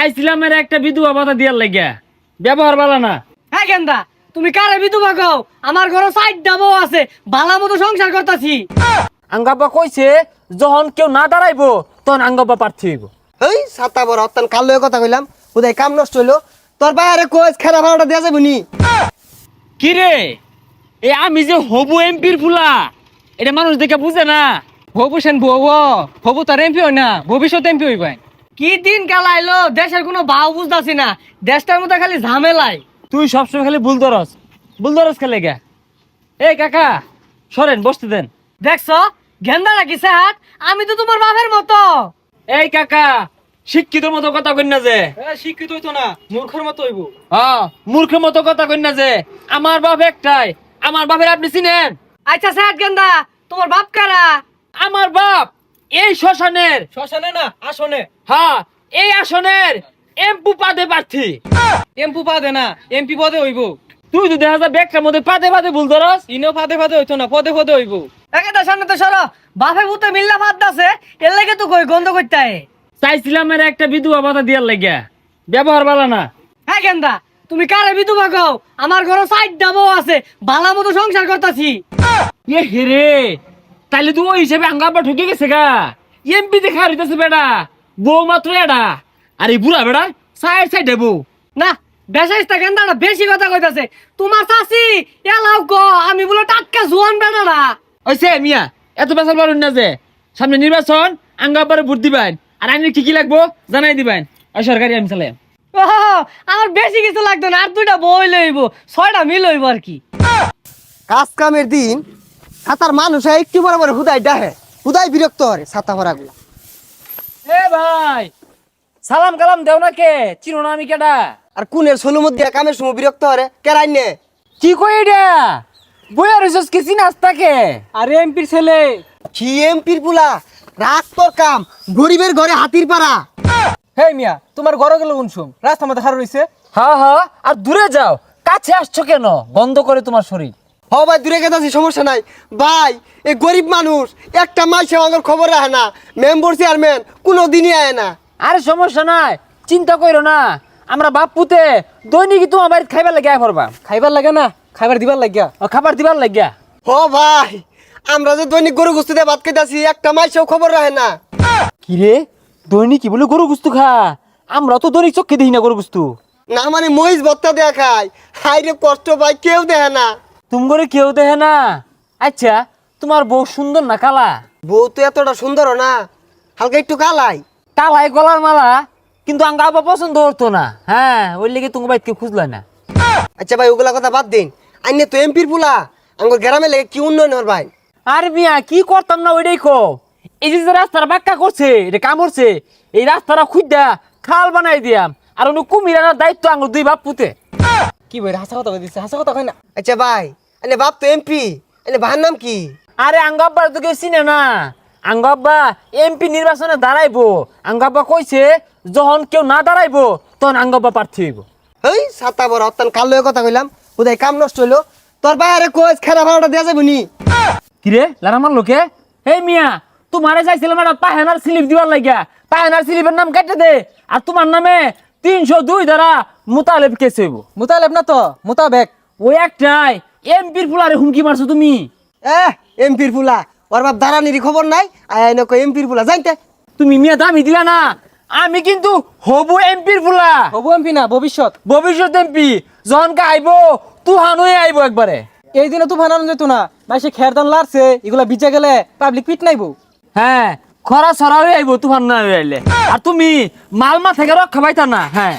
চাইছিলাম এর একটা বিধবা ভাতা দিয়ার লাগিয়া, ব্যবহার ভালো না। হ্যাঁ গেন্দা, তুমি কারে বিধবা কও? আমার ঘরে সাইড ডাবো আছে, ভালো মতো সংসার করতাছি। আঙ্গাব্বা কইছে যখন কেউ না দাঁড়াইবো তখন আঙ্গাব্বা প্রার্থী হইব। এই সাতা বড় অত্যান কাল লয়ে কথা কইলাম, উদয় কাম নষ্ট হইলো। তোর বাইরে কোচ খেলা ভাড়াটা দেওয়া যাবে নি? কি রে, এ আমি যে হবু এমপির ফুলা, এটা মানুষ দেখে বুঝে না। হবু সেন বউ, হবু তার এমপি হয় না, ভবিষ্যৎ এমপি হইবাই। কি দিন কাল আইলো, দেশের কোনো ভাও বুঝতাছি না, দেশটার মধ্যে খালি ঝামেলাই। তুই সবসময় খালি ভুল ধরস খেলে গা। এই কাকা সরেন, বসতে দেন। দেখছো গেন্দা নাকি হাত? আমি তো তোমার বাপের মতো। এই কাকা, শিক্ষিত মতো কথা কই না যে। শিক্ষিত হইতো না, মূর্খের মতো হইব। হ্যাঁ, মূর্খের মতো কথা কই না যে। আমার বাপ একটাই, আমার বাপের আপনি চিনেন? আচ্ছা সাত গেন্দা, তোমার বাপ কারা? আমার বাপ এই শ্মশানের, শ্মশানে না আসনে। হ্যাঁ এই আসনের এমপি পদে প্রার্থী। এমপি পদে না, এমপি পদে হইব। তুই তো দেখা যায় ব্যাগটার মধ্যে পাদে ভুল ধরস। ইনো ফাদে ফাদে হইতো না, পদে পদে হইব। একেটা সামনে তো সরো, বাপে ভূতে মিল্লা ফাদ দাসে, এর লাগে তো কই গন্ধ করতে হয়। চাইছিলাম এর একটা বিধবা ভাতা দিয়ার লাগিয়া, ব্যবহার ভালো না। হ্যাঁ গেন্দা, তুমি কারে বিধবা কও? আমার ঘরে সাইড ডাবো আছে, ভালো মতো সংসার করতাছি। এ হেরে, তাইলে তুই ওই হিসেবে আঙ্গাব্বা ঠকে গেছে গা। এমপি দেখা হইতেছে বেটা, বউ মাত্র এডা, আর এই বুড়া বেড়া সাইড বউ। না বেশাইস্তা গেন্দাটা বেশি কথা কইতাছে। তোমার চাচি এলাও গো, আমি বলে টাটকা জোয়ান বেটারা। ওইসে মিয়া, এত বেসাল পারুন না যে। সামনে নির্বাচন, আঙ্গাব্বারে ভোট দিবেন, আর আইনের কি কি লাগবো জানাই দিবেন। ওই সরকারি আমি চালাই। ও, আমার বেশি কিছু লাগতো না, আর দুইটা বই লইব, 6টা মিল হইব আর কি। কাজ কামের দিন সাতার মানুষ একটু বড় বড় হুদাই ডাহে, হুদাই বিরক্ত হরে ছাতা ভরা গুলা। এ ভাই, সালাম কালাম দেও না কে? চিনো না আমি কেডা? আর কুনের সোলো মধ্যে কামের সময় বিরক্ত হরে কেরাই নে। কি কই এটা? বইয়া রইছস কি চিনাস তাকে? আরে এমপির ছেলে। কি এমপির পুলা, রাগ তোর কাম, গরিবের ঘরে হাতির পাড়া। হে মিয়া, তোমার ঘরে গেল উনসুম, রাস্তা মধ্যে হার রইছে। হ্যাঁ হ্যাঁ, আর দূরে যাও, কাছে আসছো কেন? গন্ধ করে তোমার শরীর। হ ভাই দূরে গেছে সমস্যা নাই ভাই, এই গরিব মানুষ একটা মাসে আমার খবর রাখে না, মেম্বার চেয়ারম্যান কোনো দিনই আয় না। আরে সমস্যা নাই, চিন্তা কইরো না। আমরা বাপ পুতে দৈনিক তোমার বাড়িতে খাইবার লাগিয়া পড়বা। খাইবার লাগে না, খাইবার দিবার লাগিয়া। ও খাবার দিবার লাগিয়া। হ ভাই, আমরা যে দৈনিক গরু গুস্তি দিয়ে ভাত খাইতেছি, একটা মাসেও খবর রাখে না। কি রে, দৈনিক কি বলে গরু গুস্তু খা? আমরা তো দৈনিক চোখে দেখি না গরু গুস্তু। না মানে মহিষ ভত্তা দেয়া খায়, হাই রে কষ্ট ভাই, কেউ দেখে না। তুমি করে কেউ দেখে না? আচ্ছা, তোমার বউ সুন্দর না কালা? বউ তো এতটা সুন্দর না, হালকা একটু কালাই। কালাই গলার মালা, কিন্তু আঙ্গা আবার পছন্দ হতো না। হ্যাঁ, ওই লেগে তুমি বাইক খুঁজলা না। আচ্ছা ভাই ওগুলা কথা বাদ দিন, আইনে তো এমপির পুলা, আমার গ্রামে লেগে কি উন্নয়ন হর ভাই? আর মিয়া কি করতাম না ওইটাই কো। এই যে রাস্তাটা বাক্কা করছে, এটা কাম করছে, এই রাস্তাটা খুঁজা খাল বানাই দিয়াম, আর অন্য কুমির আনার দায়িত্ব আঙ্গুর দুই বাপ পুতে। কি বই হাসা কথা কইছে, হাসা কথা কই না। আচ্ছা ভাই, আইনে বাপ তো এমপি, আইনে ভাইয়ের নাম কি? আরে আঙ্গাব্বা তো কেউ চিনে না। আঙ্গাব্বা এমপি নির্বাচনে দাঁড়াইবো। আঙ্গাব্বা কইছে যখন কেউ না দাঁড়াইবো তখন আঙ্গাব্বা প্রার্থী হইব। এই সাতা বড় অত্যান কাল লয়ে কথা কইলাম, উদয় কাম নষ্ট হইলো। তোর বাইরে কোচ খেলা ভাড়াটা দেওয়া যাবে নি? কিরে লারামার লোকে, এই মিয়া তোমারে চাইছিলাম একটা পাহেনার স্লিপ দিবার লাগিয়া, পাহেনার স্লিপের নাম কেটে দে, আর তোমার নামে 302 দ্বারা মোতালেব কেস হইব। মুতালেব না তো, মুতাবেক। ওই একটাই এমপির ফুলারে হুমকি মারছো তুমি। এমপির পুলা, ওর বাপ দাঁড়ানির খবর নাই, আয় নকো এমপির পুলা জানতে। তুমি মিয়া দামি দিলা না। আমি কিন্তু হবু এমপির ফুলা, হবু এমপি না, ভবিষ্যৎ। ভবিষ্যৎ এমপি। যখন আইবো তুহান হয়ে আইবো একবারে। এই দিনে তো বানানো যেত না, মাসে খেরদান লারছে, এগুলা বিচে গেলে পাবলিক পিট নাইবো। হ্যাঁ, খরা ছড়া হয়ে আইবো তুফান না হয়ে আইলে। আর তুমি মালমা থেকে রক্ষা পাইতা না। হ্যাঁ।